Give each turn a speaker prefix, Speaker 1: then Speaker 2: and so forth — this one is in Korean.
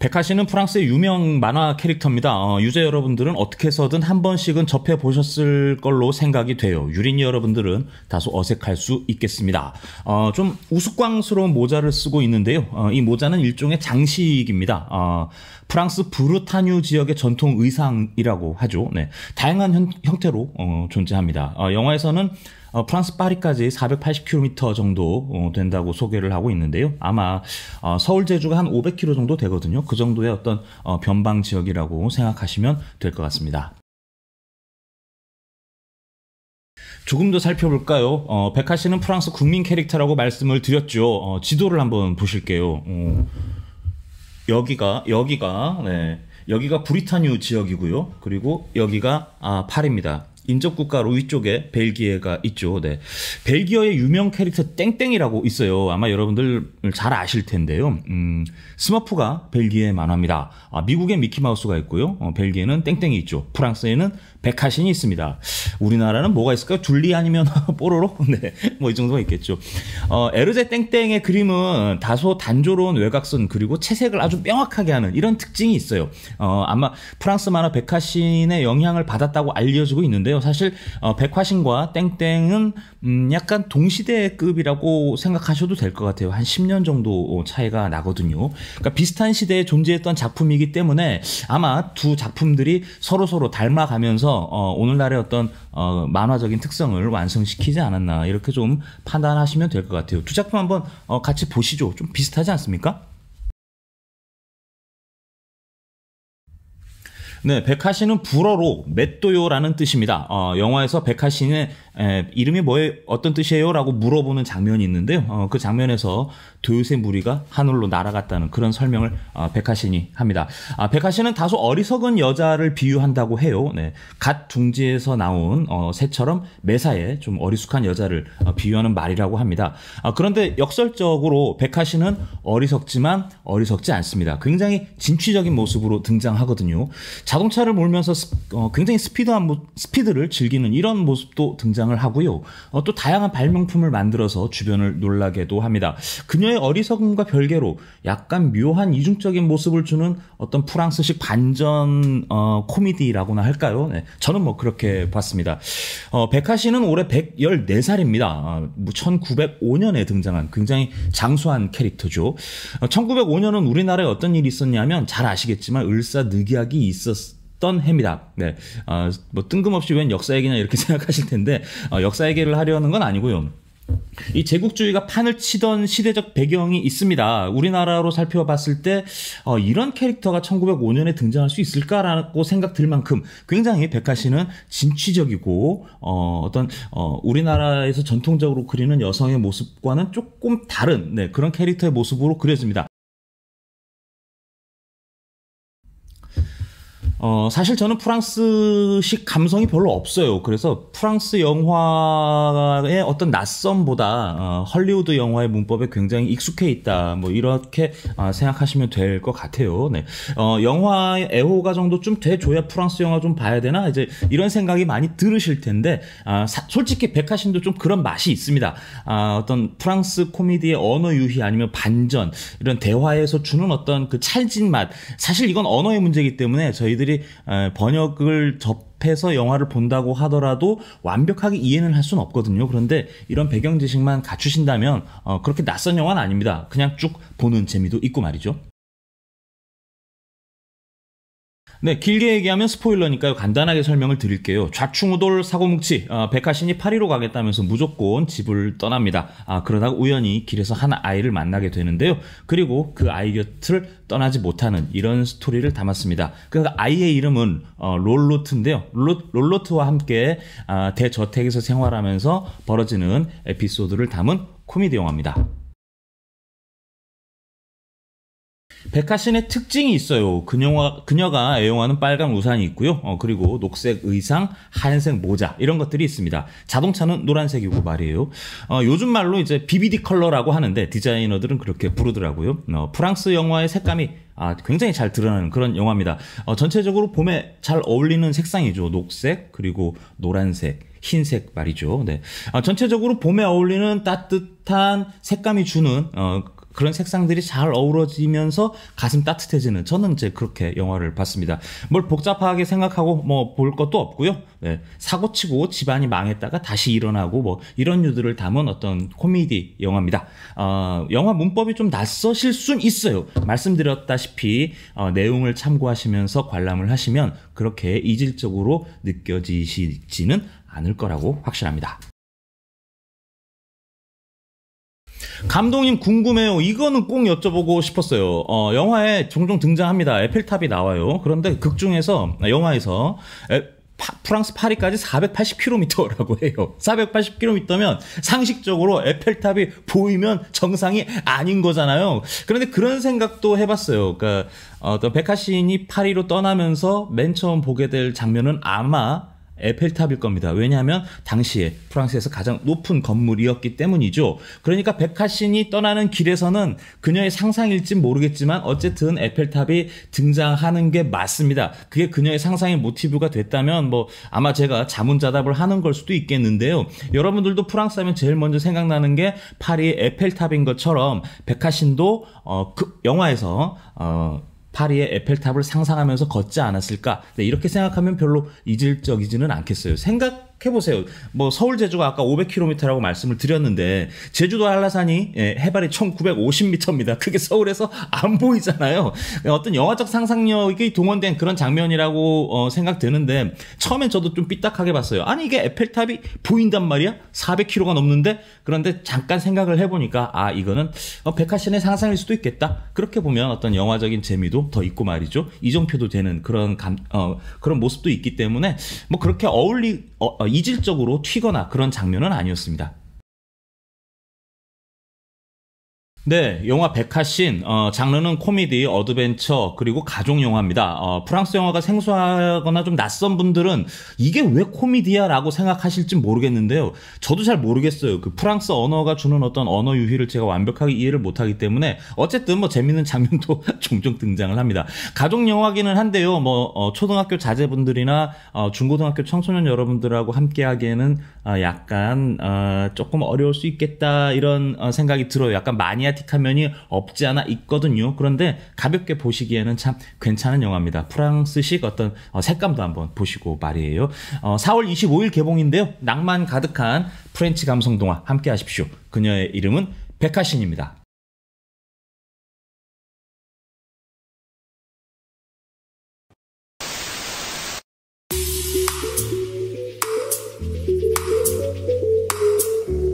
Speaker 1: 백하씨는 프랑스의 유명 만화 캐릭터입니다. 유저 여러분들은 어떻게 해서든 한 번씩은 접해보셨을 걸로 생각이 돼요. 유린이 여러분들은 다소 어색할 수 있겠습니다. 좀 우스꽝스러운 모자를 쓰고 있는데요. 이 모자는 일종의 장식입니다. 프랑스 브르타뉴 지역의 전통 의상이라고 하죠. 네, 다양한 형태로 존재합니다. 영화에서는 프랑스 파리까지 480km 정도 된다고 소개를 하고 있는데요. 아마 서울 제주가 한 500km 정도 되거든요. 그 정도의 어떤 변방 지역이라고 생각하시면 될 것 같습니다. 조금 더 살펴볼까요? 백하씨는 프랑스 국민 캐릭터라고 말씀을 드렸죠. 지도를 한번 보실게요. 여기가 브리타뉴 지역이고요. 그리고 여기가 파리입니다. 인접국가로 위쪽에 벨기에가 있죠. 네. 벨기어의 유명 캐릭터 땡땡이라고 있어요. 아마 여러분들 잘 아실 텐데요. 스머프가 벨기에 만화입니다. 미국에 미키마우스가 있고요. 벨기에는 땡땡이 있죠. 프랑스에는 백하신이 있습니다. 우리나라는 뭐가 있을까요? 줄리 아니면 뽀로로? 네, 뭐 이 정도가 있겠죠. 에르제 땡땡의 그림은 다소 단조로운 외곽선 그리고 채색을 아주 명확하게 하는 이런 특징이 있어요. 아마 프랑스 만화 백하신의 영향을 받았다고 알려지고 있는데요. 사실 백하신과 땡땡은 약간 동시대급이라고 생각하셔도 될 것 같아요. 한 10년 정도 차이가 나거든요. 그러니까 비슷한 시대에 존재했던 작품이기 때문에 아마 두 작품들이 서로 닮아가면서 오늘날의 어떤 만화적인 특성을 완성시키지 않았나 이렇게 좀 판단하시면 될 것 같아요. 두 작품 한번 같이 보시죠. 좀 비슷하지 않습니까? 네, 백하신은 불어로 맷도요라는 뜻입니다. 영화에서 백하신의 이름이 어떤 뜻이에요? 라고 물어보는 장면이 있는데요. 그 장면에서 도요새 무리가 하늘로 날아갔다는 그런 설명을 백하신이 합니다. 백하신은 다소 어리석은 여자를 비유한다고 해요. 네, 갓 둥지에서 나온 새처럼 매사에 좀 어리숙한 여자를 비유하는 말이라고 합니다. 그런데 역설적으로 백하신은 어리석지만 어리석지 않습니다. 굉장히 진취적인 모습으로 등장하거든요. 자동차를 몰면서 굉장히 스피드를 즐기는 이런 모습도 등장을 하고요. 또 다양한 발명품을 만들어서 주변을 놀라게도 합니다. 그녀의 어리석음과 별개로 약간 묘한 이중적인 모습을 주는 어떤 프랑스식 반전 코미디라고나 할까요? 네, 저는 뭐 그렇게 봤습니다. 백하신은 올해 114살입니다. 1905년에 등장한 굉장히 장수한 캐릭터죠. 1905년은 우리나라에 어떤 일이 있었냐면 잘 아시겠지만 을사늑약이 있었던 해입니다. 네, 뭐 뜬금없이 웬 역사 얘기냐 이렇게 생각하실 텐데 역사 얘기를 하려는 건 아니고요. 이 제국주의가 판을 치던 시대적 배경이 있습니다. 우리나라로 살펴봤을 때 이런 캐릭터가 1905년에 등장할 수 있을까라고 생각 들 만큼 굉장히 백하신은 진취적이고 우리나라에서 전통적으로 그리는 여성의 모습과는 조금 다른 그런 캐릭터의 모습으로 그려집니다. 사실 저는 프랑스식 감성이 별로 없어요. 그래서 프랑스 영화의 어떤 낯섦보다 헐리우드 영화의 문법에 굉장히 익숙해 있다. 뭐 이렇게 생각하시면 될 것 같아요. 네. 영화의 애호가 정도 좀 돼줘야 프랑스 영화 좀 봐야 되나? 이제 이런 생각이 많이 들으실 텐데 솔직히 백하신도 좀 그런 맛이 있습니다. 어떤 프랑스 코미디의 언어 유희 아니면 반전 이런 대화에서 주는 어떤 그 찰진 맛. 사실 이건 언어의 문제이기 때문에 저희들이 번역을 접해서 영화를 본다고 하더라도 완벽하게 이해는 할 수는 없거든요. 그런데 이런 배경 지식만 갖추신다면 그렇게 낯선 영화는 아닙니다. 그냥 쭉 보는 재미도 있고 말이죠. 네, 길게 얘기하면 스포일러니까요. 간단하게 설명을 드릴게요. 좌충우돌 사고뭉치, 백하신이 파리로 가겠다면서 무조건 집을 떠납니다. 그러다가 우연히 길에서 한 아이를 만나게 되는데요. 그리고 그 아이 곁을 떠나지 못하는 이런 스토리를 담았습니다. 그 아이의 이름은 롤로트인데요. 롤로트와 함께 대저택에서 생활하면서 벌어지는 에피소드를 담은 코미디 영화입니다. 백하신의 특징이 있어요. 그녀가 애용하는 빨간 우산이 있고요. 그리고 녹색 의상, 하얀색 모자 이런 것들이 있습니다. 자동차는 노란색이고 말이에요. 요즘 말로 이제 BBD 컬러라고 하는데 디자이너들은 그렇게 부르더라고요. 프랑스 영화의 색감이 굉장히 잘 드러나는 그런 영화입니다. 전체적으로 봄에 잘 어울리는 색상이죠. 녹색 그리고 노란색, 흰색 말이죠. 네. 전체적으로 봄에 어울리는 따뜻한 색감이 주는 그런 색상들이 잘 어우러지면서 가슴 따뜻해지는, 저는 이제 그렇게 영화를 봤습니다. 뭘 복잡하게 생각하고 뭐 볼 것도 없고요. 네, 사고치고 집안이 망했다가 다시 일어나고 뭐 이런 류들을 담은 어떤 코미디 영화입니다. 영화 문법이 좀 낯서실 순 있어요. 말씀드렸다시피 내용을 참고하시면서 관람을 하시면 그렇게 이질적으로 느껴지시지는 않을 거라고 확신합니다. 감독님 궁금해요. 이거는 꼭 여쭤보고 싶었어요. 영화에 종종 등장합니다. 에펠탑이 나와요. 그런데 영화에서 프랑스 파리까지 480km라고 해요. 480km면 상식적으로 에펠탑이 보이면 정상이 아닌 거잖아요. 그런데 그런 생각도 해봤어요. 그러니까 어떤 백하신이 파리로 떠나면서 맨 처음 보게 될 장면은 아마 에펠탑일 겁니다. 왜냐하면 당시에 프랑스에서 가장 높은 건물이었기 때문이죠. 그러니까 백하신이 떠나는 길에서는 그녀의 상상일지 모르겠지만 어쨌든 에펠탑이 등장하는 게 맞습니다. 그게 그녀의 상상의 모티브가 됐다면 뭐 아마 제가 자문자답을 하는 걸 수도 있겠는데요. 여러분들도 프랑스 하면 제일 먼저 생각나는 게 파리의 에펠탑인 것처럼 백하신도 그 영화에서 파리의 에펠탑을 상상하면서 걷지 않았을까? 네, 이렇게 생각하면 별로 이질적이지는 않겠어요. 생각해보세요. 뭐 서울 제주가 아까 500km라고 말씀을 드렸는데 제주도 한라산이 해발이 1950m입니다. 그게 서울에서 안 보이잖아요. 어떤 영화적 상상력이 동원된 그런 장면이라고 생각되는데 처음엔 저도 좀 삐딱하게 봤어요. 아니 이게 에펠탑이 보인단 말이야? 400km가 넘는데? 그런데 잠깐 생각을 해보니까 이거는 백하신의 상상일 수도 있겠다. 그렇게 보면 어떤 영화적인 재미도 더 있고 말이죠. 이정표도 되는 그런 그런 모습도 있기 때문에 뭐 그렇게 이질적으로 튀거나 그런 장면은 아니었습니다. 네, 영화 백하신, 장르는 코미디, 어드벤처, 그리고 가족 영화입니다. 프랑스 영화가 생소하거나 좀 낯선 분들은 이게 왜 코미디야? 라고 생각하실지 모르겠는데요. 저도 잘 모르겠어요. 그 프랑스 언어가 주는 어떤 언어 유희를 제가 완벽하게 이해를 못하기 때문에 어쨌든 뭐 재밌는 장면도 종종 등장을 합니다. 가족 영화기는 한데요. 초등학교 자제분들이나 중고등학교 청소년 여러분들하고 함께 하기에는 약간 조금 어려울 수 있겠다 이런 생각이 들어요. 약간 마니아틱한 면이 없지 않아 있거든요. 그런데 가볍게 보시기에는 참 괜찮은 영화입니다. 프랑스식 어떤 색감도 한번 보시고 말이에요. 4월 25일 개봉인데요. 낭만 가득한 프렌치 감성 동화 함께 하십시오. 그녀의 이름은 백하신입니다.